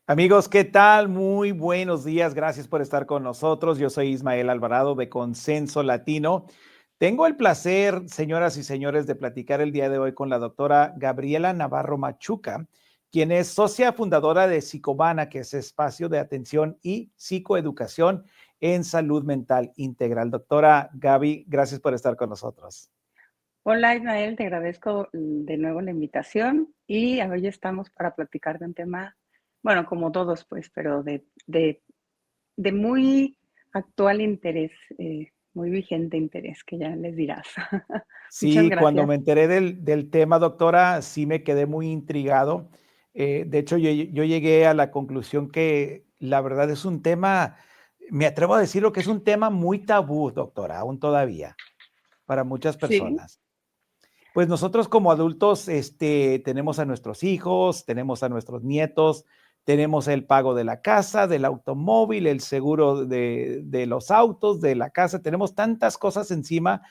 Amigos, ¿qué tal? Muy buenos días. Gracias por estar con nosotros. Yo soy Ismael Alvarado de Consenso Latino. Tengo el placer, señoras y señores, de platicar el día de hoy con la doctora Gabriela Navarro Machuca, quien es socia fundadora de Psicovana, que es espacio de atención y psicoeducación en salud mental integral. Doctora Gaby, gracias por estar con nosotros. Hola Ismael, te agradezco de nuevo la invitación y hoy estamos para platicar de un tema, bueno, como todos pues, pero de muy actual interés, muy vigente interés, que ya les dirás. Muchas Sí, cuando gracias. me enteré del tema, doctora, sí me quedé muy intrigado. De hecho, yo llegué a la conclusión que la verdad es un tema, me atrevo a decirlo que es un tema muy tabú, doctora, aún todavía, para muchas Sí, personas. Pues nosotros como adultos, tenemos a nuestros hijos, tenemos a nuestros nietos, tenemos el pago de la casa, del automóvil, el seguro de los autos, de la casa, tenemos tantas cosas encima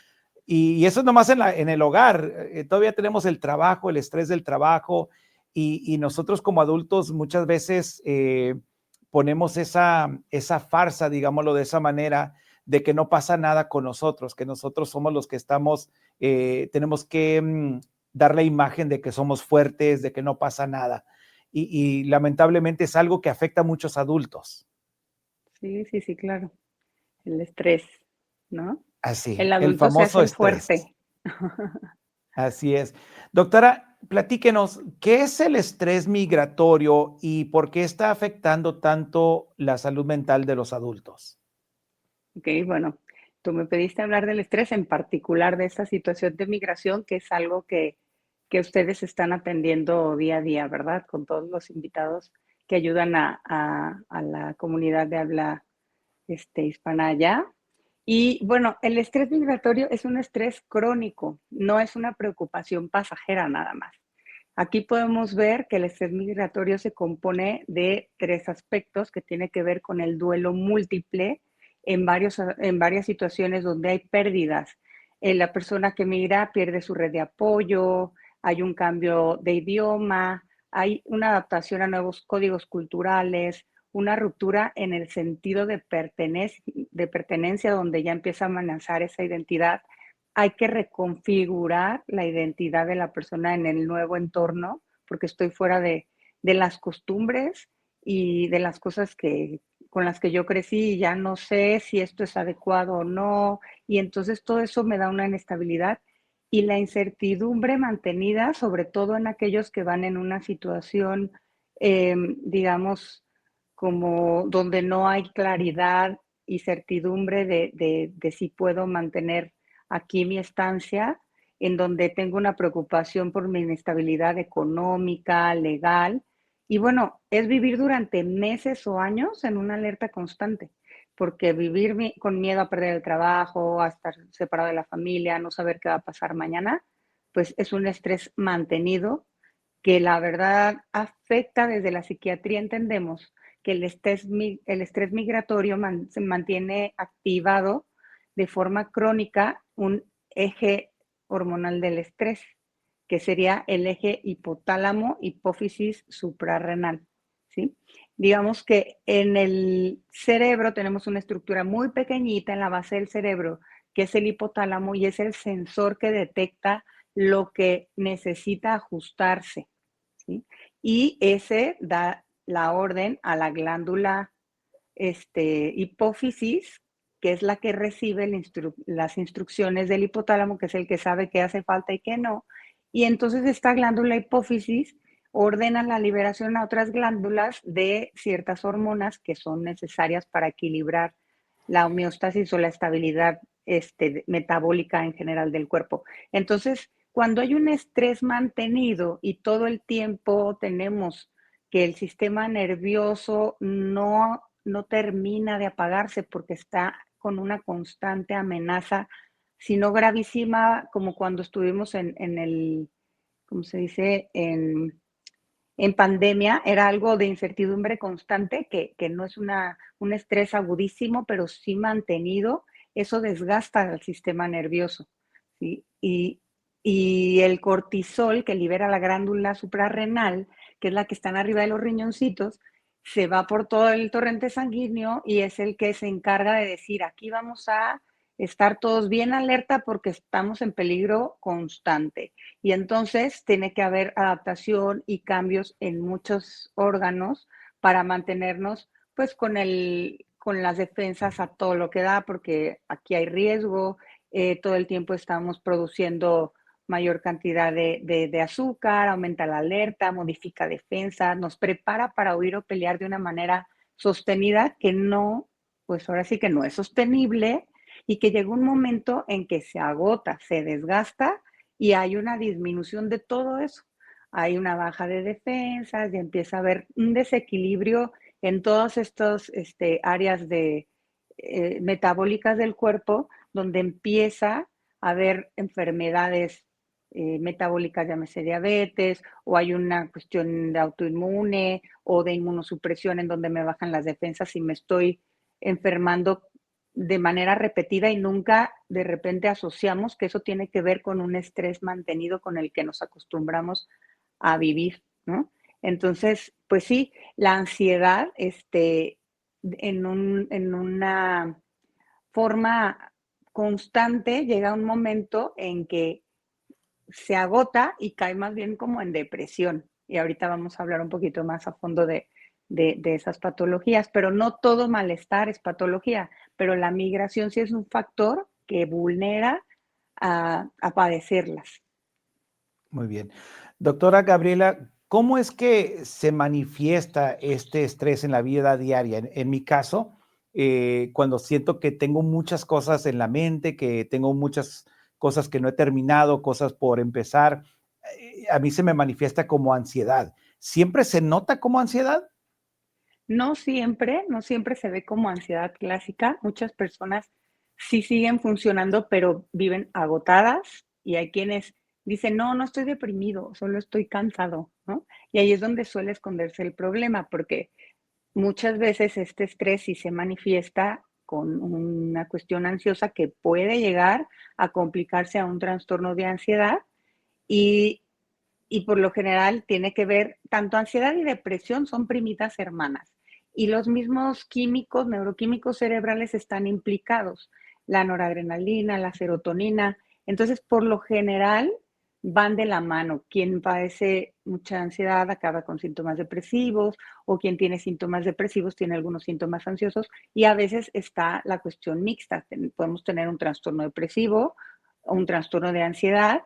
y eso es nomás en el hogar. Todavía tenemos el trabajo, el estrés del trabajo y nosotros como adultos muchas veces ponemos esa farsa, digámoslo de esa manera, de que no pasa nada con nosotros, que nosotros somos los que estamos, tenemos que dar la imagen de que somos fuertes, de que no pasa nada. Y lamentablemente es algo que afecta a muchos adultos. sí, claro. El estrés, ¿no? Así, El el adulto se hace famoso el estrés. fuerte. Así es. Doctora, platíquenos, ¿qué es el estrés migratorio y por qué está afectando tanto la salud mental de los adultos? Ok, bueno, tú me pediste hablar del estrés, en particular de esta situación de migración, que es algo que ustedes están atendiendo día a día, ¿verdad? Con todos los invitados que ayudan a la comunidad de habla hispana allá. Y bueno, el estrés migratorio es un estrés crónico, no es una preocupación pasajera nada más. Aquí podemos ver que el estrés migratorio se compone de tres aspectos que tiene que ver con el duelo múltiple en varias situaciones donde hay pérdidas. La persona que migra pierde su red de apoyo, hay un cambio de idioma, hay una adaptación a nuevos códigos culturales, una ruptura en el sentido de pertenencia donde ya empieza a amenazar esa identidad. Hay que reconfigurar la identidad de la persona en el nuevo entorno, porque estoy fuera de las costumbres y de las cosas con las que yo crecí y ya no sé si esto es adecuado o no. Y entonces todo eso me da una inestabilidad y la incertidumbre mantenida, sobre todo en aquellos que van en una situación, digamos, como donde no hay claridad y certidumbre de si puedo mantener aquí mi estancia, en donde tengo una preocupación por mi inestabilidad económica, legal. Y bueno, es vivir durante meses o años en una alerta constante, porque vivir con miedo a perder el trabajo, a estar separado de la familia, a no saber qué va a pasar mañana, pues es un estrés mantenido que la verdad afecta desde la psiquiatría. Entendemos que el estrés migratorio se mantiene activado de forma crónica un eje hormonal del estrés, que sería el eje hipotálamo hipófisis suprarrenal, ¿sí? Digamos que en el cerebro tenemos una estructura muy pequeñita en la base del cerebro, que es el hipotálamo y es el sensor que detecta lo que necesita ajustarse, ¿sí? Y ese da la orden a la glándula hipófisis, que es la que recibe las instrucciones del hipotálamo, que es el que sabe qué hace falta y qué no. Y entonces esta glándula hipófisis ordena la liberación a otras glándulas de ciertas hormonas que son necesarias para equilibrar la homeostasis o la estabilidad metabólica en general del cuerpo. Entonces, cuando hay un estrés mantenido y todo el tiempo tenemos que el sistema nervioso no termina de apagarse porque está con una constante amenaza, sino gravísima, como cuando estuvimos en el, ¿cómo se dice?, en pandemia, era algo de incertidumbre constante, que no es un estrés agudísimo, pero sí mantenido, eso desgasta al sistema nervioso, ¿sí? Y el cortisol que libera la glándula suprarrenal, que es la que está arriba de los riñoncitos, se va por todo el torrente sanguíneo y es el que se encarga de decir, aquí vamos a estar todos bien alerta porque estamos en peligro constante. Y entonces tiene que haber adaptación y cambios en muchos órganos para mantenernos pues con las defensas a todo lo que da, porque aquí hay riesgo, todo el tiempo estamos produciendo mayor cantidad de azúcar, aumenta la alerta, modifica defensa, nos prepara para huir o pelear de una manera sostenida que no, pues ahora sí que no es sostenible y que llega un momento en que se agota, se desgasta y hay una disminución de todo eso. Hay una baja de defensas y empieza a haber un desequilibrio en todas estas áreas metabólicas del cuerpo, donde empieza a haber enfermedades metabólicas, llámese diabetes, o hay una cuestión de autoinmune o de inmunosupresión en donde me bajan las defensas y me estoy enfermando de manera repetida y nunca de repente asociamos que eso tiene que ver con un estrés mantenido con el que nos acostumbramos a vivir, ¿no? Entonces, pues sí, la ansiedad, en una forma constante, llega un momento en que se agota y cae más bien como en depresión. Y ahorita vamos a hablar un poquito más a fondo de esas patologías, pero no todo malestar es patología, pero la migración sí es un factor que vulnera a padecerlas. Muy bien. Doctora Gabriela, ¿cómo es que se manifiesta este estrés en la vida diaria? En mi caso, cuando siento que tengo muchas cosas en la mente, que tengo muchas cosas que no he terminado, cosas por empezar, a mí se me manifiesta como ansiedad. ¿Siempre se nota como ansiedad? No siempre se ve como ansiedad clásica. Muchas personas sí siguen funcionando, pero viven agotadas y hay quienes dicen, no, no estoy deprimido, solo estoy cansado, ¿no? Y ahí es donde suele esconderse el problema, porque muchas veces este estrés sí se manifiesta con una cuestión ansiosa que puede llegar a complicarse a un trastorno de ansiedad y, y por lo general tiene que ver, tanto ansiedad y depresión son primitas hermanas y los mismos químicos, neuroquímicos cerebrales están implicados, la noradrenalina, la serotonina. Entonces, por lo general, van de la mano. Quien padece mucha ansiedad acaba con síntomas depresivos o quien tiene síntomas depresivos tiene algunos síntomas ansiosos y a veces está la cuestión mixta. Podemos tener un trastorno depresivo, un trastorno de ansiedad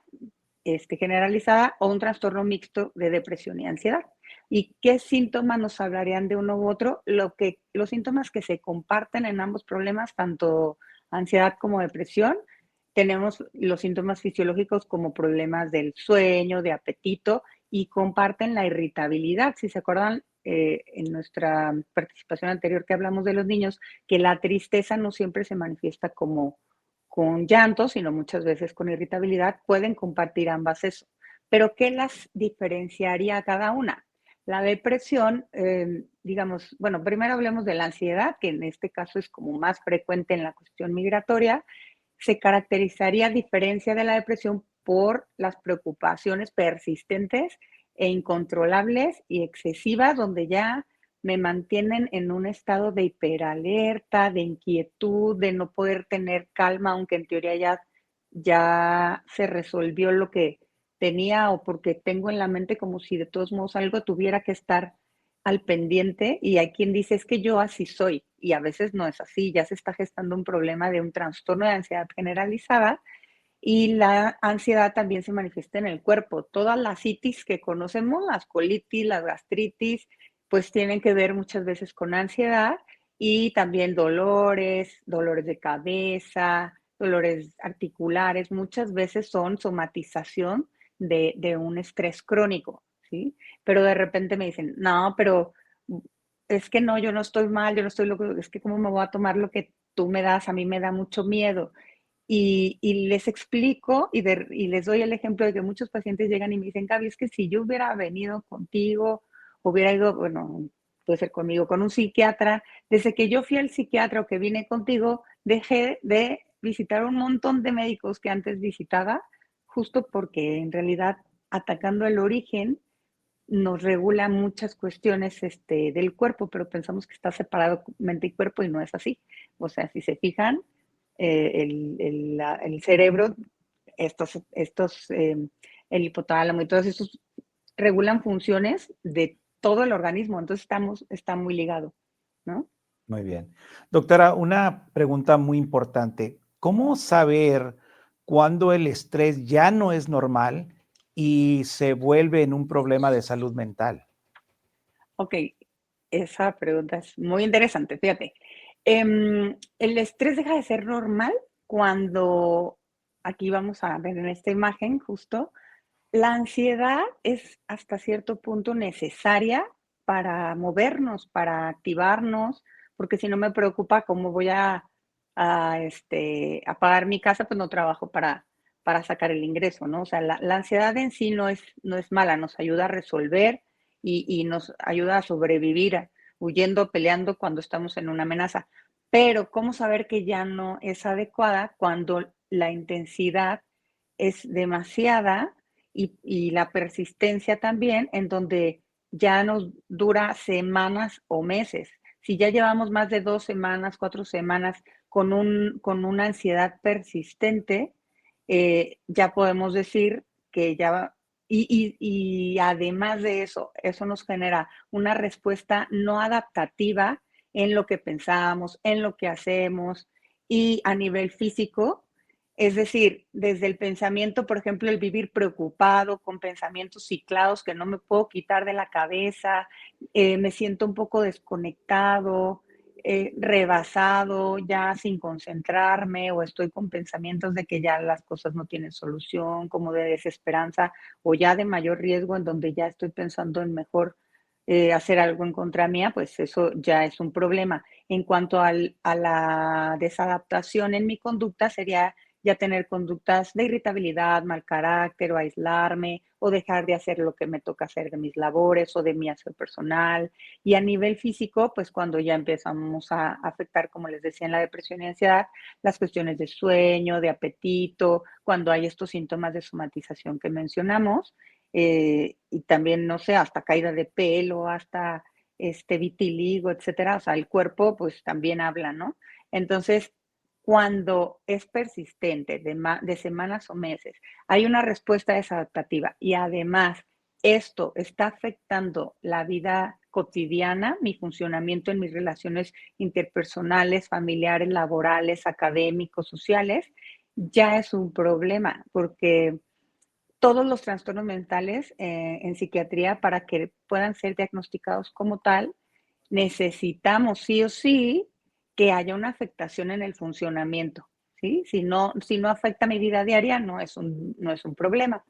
generalizada o un trastorno mixto de depresión y ansiedad. ¿Y qué síntomas nos hablarían de uno u otro? Los síntomas que se comparten en ambos problemas, tanto ansiedad como depresión, tenemos los síntomas fisiológicos como problemas del sueño, de apetito y comparten la irritabilidad. Si se acuerdan, en nuestra participación anterior que hablamos de los niños, que la tristeza no siempre se manifiesta como con llanto, sino muchas veces con irritabilidad, pueden compartir ambas eso. Pero ¿qué las diferenciaría a cada una? La depresión, digamos, bueno, primero hablemos de la ansiedad, que en este caso es como más frecuente en la cuestión migratoria, se caracterizaría a diferencia de la depresión por las preocupaciones persistentes e incontrolables y excesivas, donde ya me mantienen en un estado de hiperalerta, de inquietud, de no poder tener calma, aunque en teoría ya se resolvió lo que tenía o porque tengo en la mente como si de todos modos algo tuviera que estar al pendiente y hay quien dice es que yo así soy y a veces no es así, ya se está gestando un problema de un trastorno de ansiedad generalizada y la ansiedad también se manifiesta en el cuerpo. Todas las itis que conocemos, las colitis, las gastritis, pues tienen que ver muchas veces con ansiedad y también dolores, dolores de cabeza, dolores articulares, muchas veces son somatización de un estrés crónico, ¿sí? Pero de repente me dicen, no, pero es que no, yo no estoy mal, yo no estoy loco, es que cómo me voy a tomar lo que tú me das, a mí me da mucho miedo. Y les explico y les doy el ejemplo de que muchos pacientes llegan y me dicen, Gaby, es que si yo hubiera venido contigo, hubiera ido, bueno, puede ser conmigo, con un psiquiatra, desde que yo fui al psiquiatra o que vine contigo, dejé de visitar un montón de médicos que antes visitaba, justo porque en realidad atacando el origen nos regula muchas cuestiones del cuerpo, pero pensamos que está separado mente y cuerpo y no es así. O sea, si se fijan, el cerebro, el hipotálamo y todos estos regulan funciones de todo el organismo, entonces está muy ligado, ¿no? Muy bien. Doctora, una pregunta muy importante. ¿Cómo saber cuándo el estrés ya no es normal y se vuelve en un problema de salud mental? Ok, esa pregunta es muy interesante, fíjate. El estrés deja de ser normal cuando, aquí vamos a ver en esta imagen justo, la ansiedad es hasta cierto punto necesaria para movernos, para activarnos, porque si no me preocupa cómo voy a pagar mi casa, pues no trabajo para sacar el ingreso, ¿no? O sea, la ansiedad en sí no es mala, nos ayuda a resolver y nos ayuda a sobrevivir, huyendo, peleando cuando estamos en una amenaza. Pero, ¿cómo saber que ya no es adecuada cuando la intensidad es demasiada y la persistencia también, en donde ya nos dura semanas o meses? Si ya llevamos más de 2 semanas, 4 semanas con una ansiedad persistente, ya podemos decir que ya y además de eso, eso nos genera una respuesta no adaptativa en lo que pensamos, en lo que hacemos y a nivel físico. Es decir, desde el pensamiento, por ejemplo, el vivir preocupado, con pensamientos ciclados que no me puedo quitar de la cabeza, me siento un poco desconectado, rebasado, ya sin concentrarme, o estoy con pensamientos de que ya las cosas no tienen solución, como de desesperanza, o ya de mayor riesgo, en donde ya estoy pensando en mejor hacer algo en contra mía, pues eso ya es un problema. En cuanto a la desadaptación en mi conducta, sería ya tener conductas de irritabilidad, mal carácter o aislarme o dejar de hacer lo que me toca hacer de mis labores o de mi aseo personal. Y a nivel físico, pues cuando ya empezamos a afectar, como les decía, en la depresión y ansiedad, las cuestiones de sueño, de apetito, cuando hay estos síntomas de somatización que mencionamos, y también, no sé, hasta caída de pelo, hasta vitiligo, etcétera. O sea, el cuerpo pues también habla, ¿no? Entonces, cuando es persistente de semanas o meses, hay una respuesta desadaptativa y además esto está afectando la vida cotidiana, mi funcionamiento en mis relaciones interpersonales, familiares, laborales, académicos, sociales, ya es un problema, porque todos los trastornos mentales en psiquiatría, para que puedan ser diagnosticados como tal, necesitamos sí o sí que haya una afectación en el funcionamiento, ¿sí? Si no afecta mi vida diaria, no es un problema.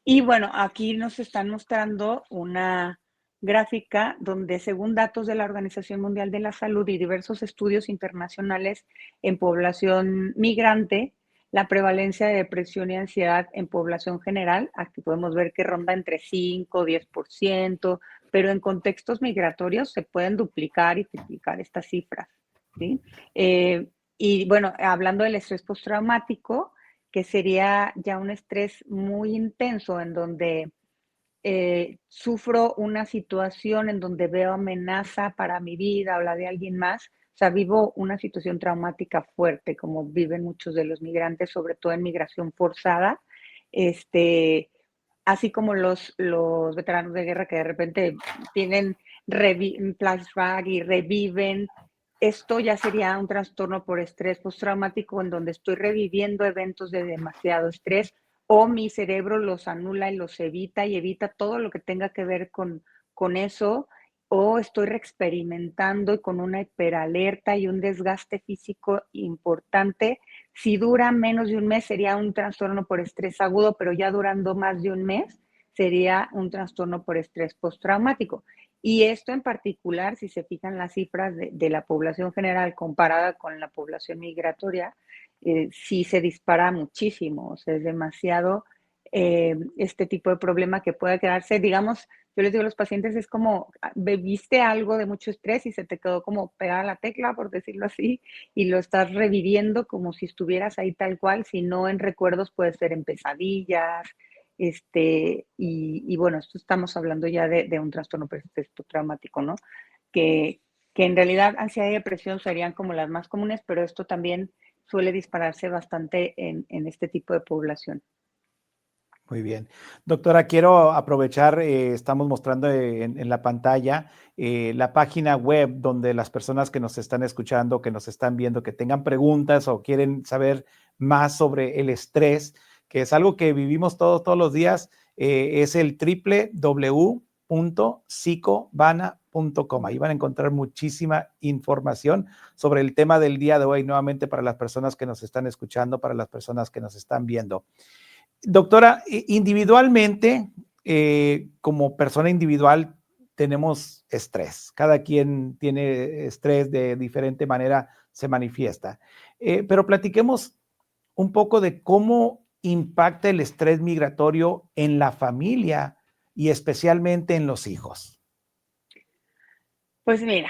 Y bueno, aquí nos están mostrando una gráfica donde, según datos de la Organización Mundial de la Salud y diversos estudios internacionales en población migrante, la prevalencia de depresión y ansiedad en población general, aquí podemos ver que ronda entre 5 y 10%, pero en contextos migratorios se pueden duplicar y triplicar estas cifras, ¿sí? Y bueno, hablando del estrés postraumático, que sería ya un estrés muy intenso en donde sufro una situación en donde veo amenaza para mi vida o la de alguien más. O sea, vivo una situación traumática fuerte, como viven muchos de los migrantes, sobre todo en migración forzada. Este, Así como los veteranos de guerra que de repente tienen flashback y reviven. Esto ya sería un trastorno por estrés postraumático en donde estoy reviviendo eventos de demasiado estrés o mi cerebro los anula y los evita y evita todo lo que tenga que ver con eso, o estoy reexperimentando y con una hiperalerta y un desgaste físico importante. Si dura menos de un mes sería un trastorno por estrés agudo, pero ya durando más de un mes sería un trastorno por estrés postraumático. Y esto en particular, si se fijan las cifras de la población general comparada con la población migratoria, sí se dispara muchísimo. O sea, es demasiado este tipo de problema que puede quedarse, digamos, yo les digo a los pacientes, es como bebiste algo de mucho estrés y se te quedó como pegada la tecla, por decirlo así, y lo estás reviviendo como si estuvieras ahí tal cual, si no en recuerdos puede ser en pesadillas, Y bueno, esto estamos hablando ya de un trastorno traumático, ¿no? Que, que en realidad ansiedad y depresión serían como las más comunes, pero esto también suele dispararse bastante en este tipo de población. Muy bien. Doctora, quiero aprovechar, estamos mostrando en la pantalla la página web donde las personas que nos están escuchando, que nos están viendo, que tengan preguntas o quieren saber más sobre el estrés, que es algo que vivimos todos los días, es el www.psicovana.com. Ahí van a encontrar muchísima información sobre el tema del día de hoy, nuevamente para las personas que nos están escuchando, para las personas que nos están viendo. Doctora, individualmente, como persona individual, tenemos estrés. Cada quien tiene estrés de diferente manera, se manifiesta. Pero platiquemos un poco de cómo impacta el estrés migratorio en la familia y especialmente en los hijos. Pues mira,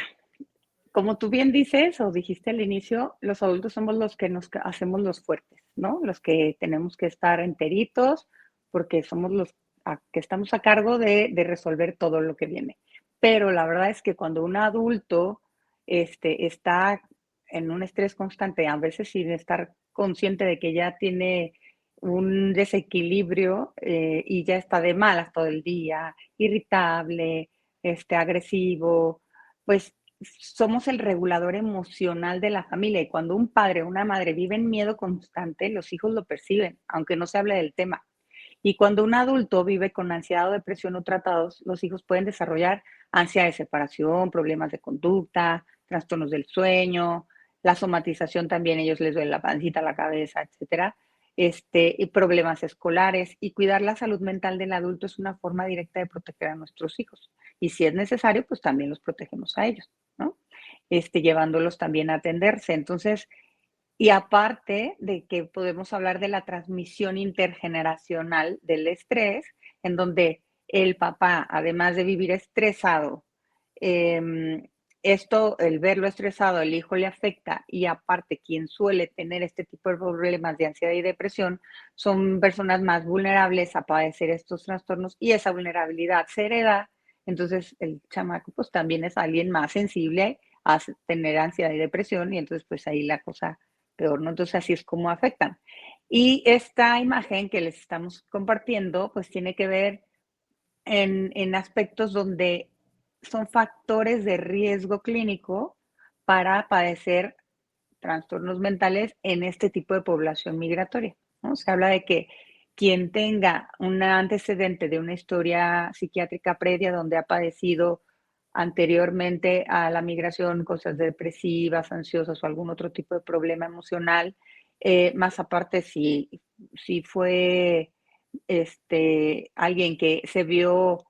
como tú bien dices o dijiste al inicio, los adultos somos los que nos hacemos los fuertes, ¿no? Los que tenemos que estar enteritos porque somos los que estamos a cargo de resolver todo lo que viene. Pero la verdad es que cuando un adulto está en un estrés constante, a veces sin estar consciente de que ya tiene un desequilibrio y ya está de malas todo el día, irritable, agresivo, pues somos el regulador emocional de la familia y cuando un padre o una madre vive en miedo constante, los hijos lo perciben, aunque no se hable del tema. Y cuando un adulto vive con ansiedad o depresión no tratados, los hijos pueden desarrollar ansiedad de separación, problemas de conducta, trastornos del sueño, la somatización también, ellos les duele la pancita, la cabeza, etcétera, y problemas escolares. Y cuidar la salud mental del adulto es una forma directa de proteger a nuestros hijos. Y si es necesario, pues también los protegemos a ellos, ¿no? Llevándolos también a atenderse. Entonces, y aparte de que podemos hablar de la transmisión intergeneracional del estrés, en donde el papá, además de vivir estresado, em, el verlo estresado, el hijo le afecta y aparte quien suele tener este tipo de problemas de ansiedad y depresión son personas más vulnerables a padecer estos trastornos y esa vulnerabilidad se hereda. Entonces el chamaco pues también es alguien más sensible a tener ansiedad y depresión y entonces pues ahí la cosa peor, ¿no? Entonces así es como afectan. Y esta imagen que les estamos compartiendo, pues tiene que ver en aspectos donde son factores de riesgo clínico para padecer trastornos mentales en este tipo de población migratoria, ¿no? Se habla de que quien tenga un antecedente de una historia psiquiátrica previa donde ha padecido anteriormente a la migración cosas depresivas, ansiosas o algún otro tipo de problema emocional, más aparte si fue alguien que se vio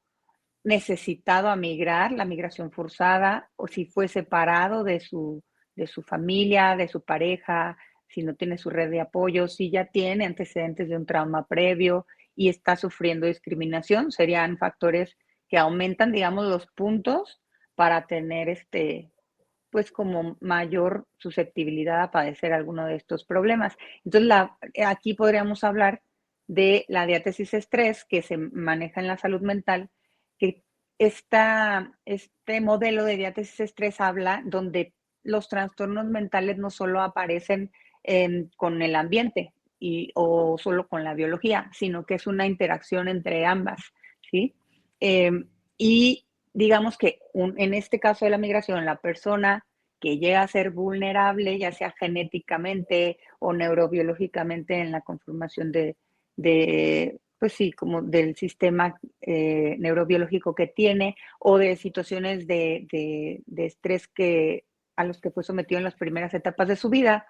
necesitado a migrar, la migración forzada, o si fue separado de su familia, de su pareja, si no tiene su red de apoyo, si ya tiene antecedentes de un trauma previo y está sufriendo discriminación, serían factores que aumentan, digamos, los puntos para tener pues como mayor susceptibilidad a padecer alguno de estos problemas. Entonces, aquí podríamos hablar de la diátesis estrés que se maneja en la salud mental, que este modelo de diátesis estrés habla donde los trastornos mentales no solo aparecen con el ambiente o solo con la biología, sino que es una interacción entre ambas, ¿sí? Y digamos que en este caso de la migración, la persona que llega a ser vulnerable, ya sea genéticamente o neurobiológicamente en la conformación pues sí, como del sistema neurobiológico que tiene o de situaciones de estrés a los que fue sometido en las primeras etapas de su vida,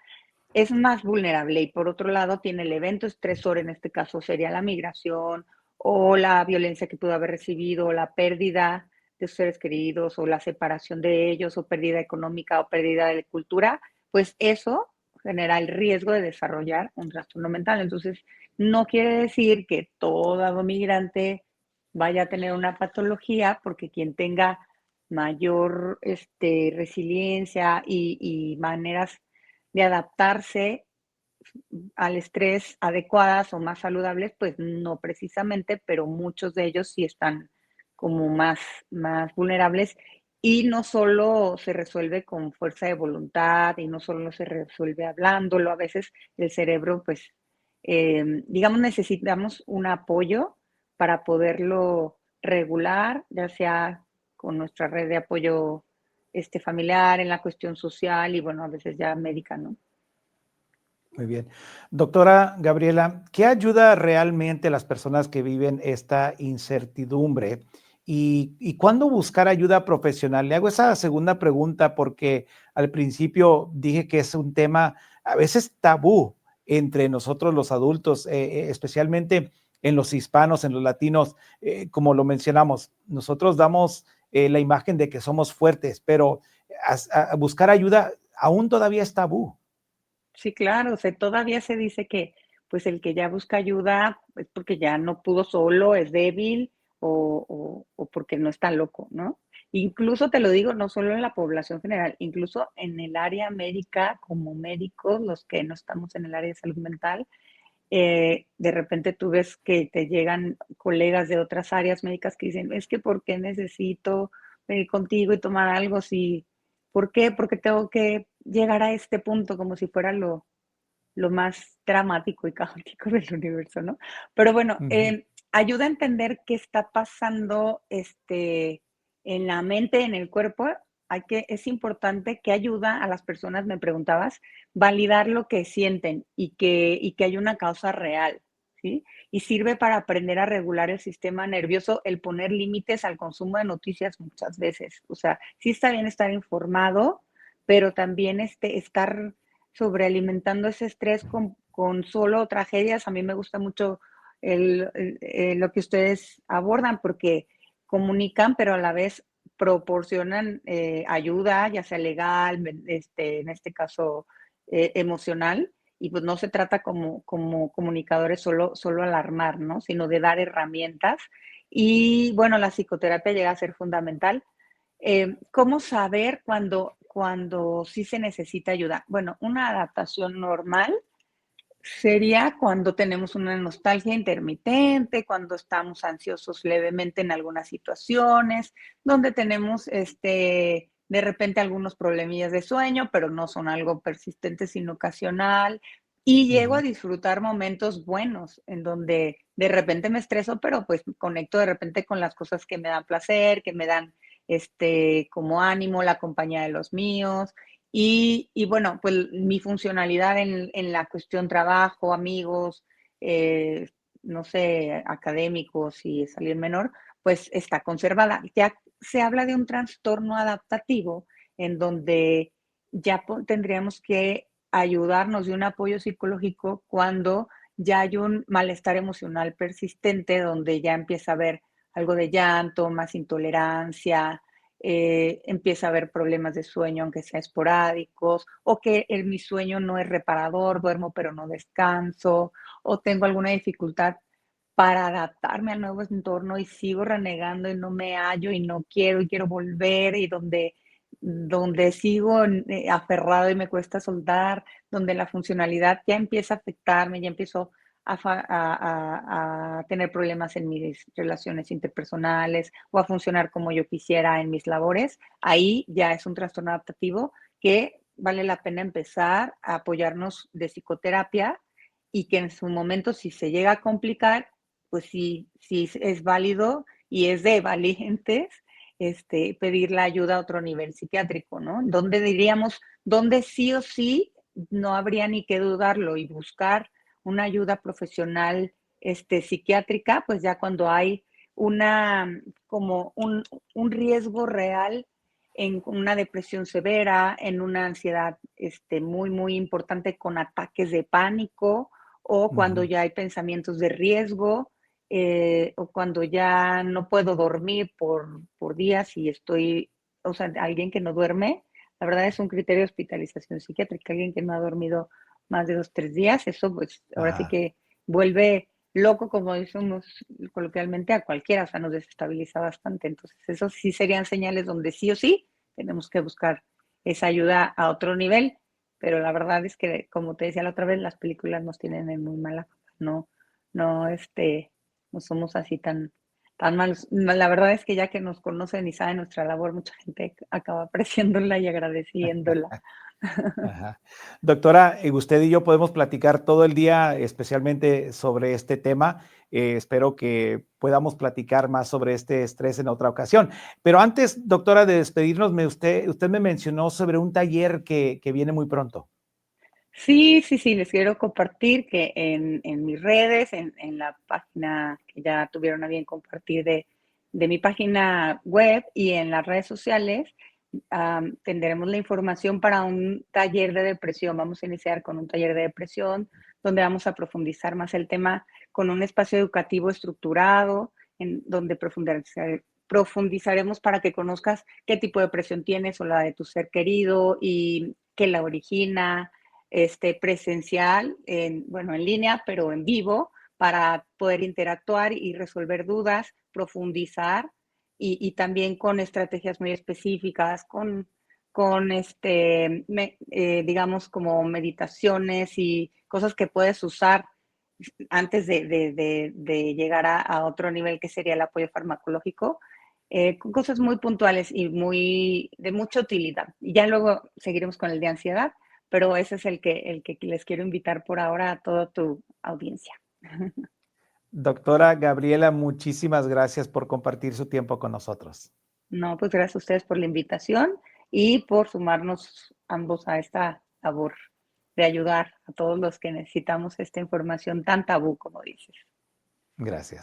es más vulnerable. Y por otro lado, tiene el evento estresor, en este caso sería la migración o la violencia que pudo haber recibido, o la pérdida de sus seres queridos, o la separación de ellos, o pérdida económica, o pérdida de cultura, pues eso genera el riesgo de desarrollar un trastorno mental. Entonces, no quiere decir que todo migrante vaya a tener una patología, porque quien tenga mayor resiliencia y maneras de adaptarse al estrés adecuadas o más saludables, pues no precisamente, pero muchos de ellos sí están como más vulnerables y no solo se resuelve con fuerza de voluntad y no solo se resuelve hablándolo, a veces el cerebro, pues, digamos, necesitamos un apoyo para poderlo regular, ya sea con nuestra red de apoyo familiar, en la cuestión social y bueno, a veces ya médica, ¿no? Muy bien. Doctora Gabriela, ¿qué ayuda realmente a las personas que viven esta incertidumbre? ¿Y cuándo buscar ayuda profesional? Le hago esa segunda pregunta porque al principio dije que es un tema a veces tabú entre nosotros los adultos, especialmente en los hispanos, en los latinos, como lo mencionamos, nosotros damos la imagen de que somos fuertes, pero a buscar ayuda aún todavía es tabú. Sí, claro, o sea, todavía se dice que, pues, el que ya busca ayuda es porque ya no pudo solo, es débil o porque no está loco, ¿no? Incluso te lo digo, no solo en la población general, incluso en el área médica, como médicos, los que no estamos en el área de salud mental, de repente tú ves que te llegan colegas de otras áreas médicas que dicen, es que ¿por qué necesito venir contigo y tomar algo? Si, ¿por qué? Porque tengo que llegar a este punto como si fuera lo más dramático y caótico del universo, ¿no? Pero bueno, Ujú. ayuda a entender qué está pasando en la mente, en el cuerpo. Es importante que ayuda a las personas, me preguntabas, validar lo que sienten y que hay una causa real, ¿sí? Y sirve para aprender a regular el sistema nervioso, el poner límites al consumo de noticias muchas veces. O sea, sí está bien estar informado, pero también estar sobrealimentando ese estrés con solo tragedias. A mí me gusta mucho lo que ustedes abordan porque comunican, pero a la vez proporcionan ayuda, ya sea legal, en este caso emocional, y pues no se trata como comunicadores solo alarmar, ¿no? Sino de dar herramientas. Y bueno, la psicoterapia llega a ser fundamental. ¿Cómo saber cuando sí se necesita ayuda? Bueno, una adaptación normal sería cuando tenemos una nostalgia intermitente, cuando estamos ansiosos levemente en algunas situaciones, donde tenemos de repente algunos problemillas de sueño, pero no son algo persistente, sino ocasional. Y llego a Ujú. disfrutar momentos buenos en donde de repente me estreso, pero pues conecto de repente con las cosas que me dan placer, que me dan como ánimo, la compañía de los míos. Y bueno, pues mi funcionalidad en la cuestión trabajo, amigos, eh, no sé, académicos y salir menor, pues está conservada. Ya se habla de un trastorno adaptativo en donde ya tendríamos que ayudarnos de un apoyo psicológico cuando ya hay un malestar emocional persistente, donde ya empieza a haber algo de llanto, más intolerancia, empieza a haber problemas de sueño, aunque sea esporádicos, o que mi sueño no es reparador, duermo pero no descanso, o tengo alguna dificultad para adaptarme al nuevo entorno y sigo renegando y no me hallo y no quiero y quiero volver y donde sigo aferrado y me cuesta soltar, donde la funcionalidad ya empieza a afectarme, ya empiezo a tener problemas en mis relaciones interpersonales o a funcionar como yo quisiera en mis labores, ahí ya es un trastorno adaptativo que vale la pena empezar a apoyarnos de psicoterapia y que en su momento, si se llega a complicar, pues sí es válido y es de valientes pedir la ayuda a otro nivel psiquiátrico, ¿no? Donde diríamos, donde sí o sí no habría ni que dudarlo y buscar una ayuda profesional psiquiátrica, pues ya cuando hay como un riesgo real en una depresión severa, en una ansiedad muy importante con ataques de pánico o cuando Ujú. ya hay pensamientos de riesgo o cuando ya no puedo dormir por días y estoy, o sea, alguien que no duerme, la verdad es un criterio de hospitalización psiquiátrica, alguien que no ha dormido más de 2, 3 días, eso pues ahora sí Ajá. que vuelve loco, como decimos coloquialmente, a cualquiera, o sea, nos desestabiliza bastante. Entonces, esos sí serían señales donde sí o sí tenemos que buscar esa ayuda a otro nivel. pero la verdad es que, como te decía la otra vez, las películas nos tienen en muy mala fama. No, no, no somos así tan malos. La verdad es que ya que nos conocen y saben nuestra labor, mucha gente acaba apreciándola y agradeciéndola. Ajá. Doctora, usted y yo podemos platicar todo el día, especialmente sobre este tema. Espero que podamos platicar más sobre este estrés en otra ocasión. Pero antes, doctora, de despedirnos, usted me mencionó sobre un taller que viene muy pronto. Sí, sí, sí, les quiero compartir que en mis redes, en la página que ya tuvieron a bien compartir de mi página web y en las redes sociales, tendremos la información para un taller de depresión. Vamos a iniciar con un taller de depresión donde vamos a profundizar más el tema con un espacio educativo estructurado, en donde profundizaremos para que conozcas qué tipo de depresión tienes o la de tu ser querido y qué la origina, presencial, bueno, en línea, pero en vivo, para poder interactuar y resolver dudas, profundizar y también con estrategias muy específicas, digamos, como meditaciones y cosas que puedes usar antes de llegar a otro nivel que sería el apoyo farmacológico, con cosas muy puntuales y de mucha utilidad. Y ya luego seguiremos con el de ansiedad, pero ese es el que les quiero invitar por ahora a toda tu audiencia. Doctora Gabriela, muchísimas gracias por compartir su tiempo con nosotros. No, pues gracias a ustedes por la invitación y por sumarnos ambos a esta labor de ayudar a todos los que necesitamos esta información tan tabú, como dices. Gracias.